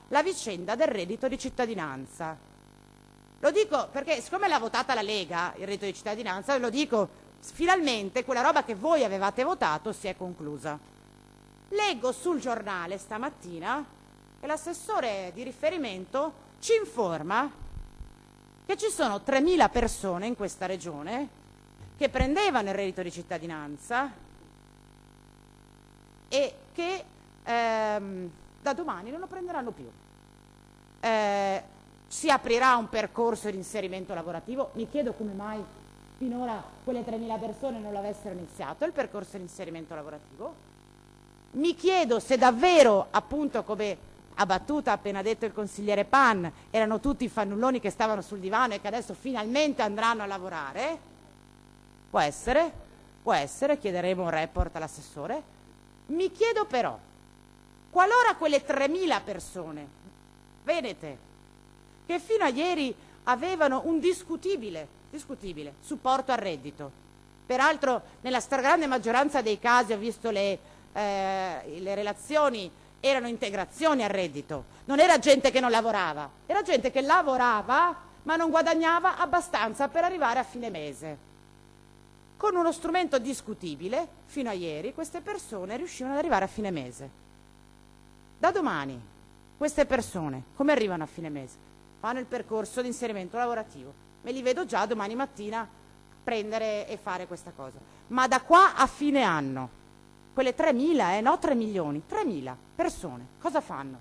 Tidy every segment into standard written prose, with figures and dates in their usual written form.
la vicenda del reddito di cittadinanza. Lo dico perché siccome l'ha votata la Lega, il reddito di cittadinanza, lo dico, finalmente quella roba che voi avevate votato si è conclusa. Leggo sul giornale stamattina che l'assessore di riferimento ci informa che ci sono 3.000 persone in questa regione che prendevano il reddito di cittadinanza e che da domani non lo prenderanno più. Si aprirà un percorso di inserimento lavorativo. Mi chiedo come mai finora quelle 3.000 persone non l'avessero iniziato il percorso di inserimento lavorativo. Mi chiedo se davvero, appunto, come a battuta appena detto il consigliere Pan, erano tutti fannulloni che stavano sul divano e che adesso finalmente andranno a lavorare. Può essere, chiederemo un report all'assessore. Mi chiedo però, qualora quelle 3.000 persone venete, che fino a ieri avevano un discutibile supporto al reddito, peraltro nella stragrande maggioranza dei casi ho visto le relazioni, erano integrazioni al reddito, non era gente che non lavorava, era gente che lavorava ma non guadagnava abbastanza per arrivare a fine mese. Con uno strumento discutibile, fino a ieri, queste persone riuscivano ad arrivare a fine mese. Da domani, queste persone come arrivano a fine mese? Fanno il percorso di inserimento lavorativo. Me li vedo già domani mattina prendere e fare questa cosa. Ma da qua a fine anno, quelle 3.000, no 3 milioni, 3.000 persone, cosa fanno?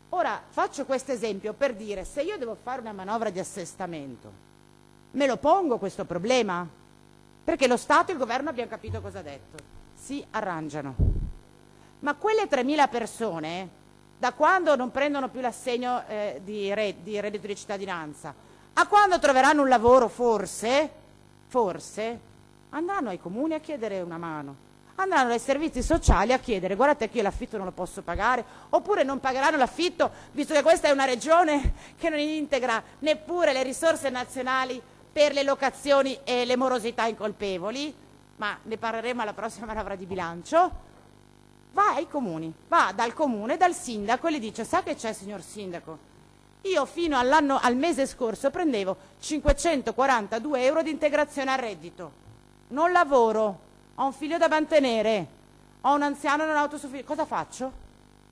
Ora faccio questo esempio per dire, se io devo fare una manovra di assestamento, me lo pongo questo problema? Perché lo Stato e il governo abbiamo capito cosa ha detto. Si arrangiano. Ma quelle 3.000 persone, da quando non prendono più l'assegno di reddito di cittadinanza, a quando troveranno un lavoro forse, andranno ai comuni a chiedere una mano, andranno ai servizi sociali a chiedere guardate che io l'affitto non lo posso pagare, oppure non pagheranno l'affitto visto che questa è una regione che non integra neppure le risorse nazionali per le locazioni e le morosità incolpevoli, ma ne parleremo alla prossima manovra di bilancio. Va ai comuni, va dal comune, dal sindaco e gli dice sa che c'è signor sindaco? Io fino al mese scorso prendevo 542 euro di integrazione al reddito, non lavoro, ho un figlio da mantenere, ho un anziano non autosufficiente, cosa faccio?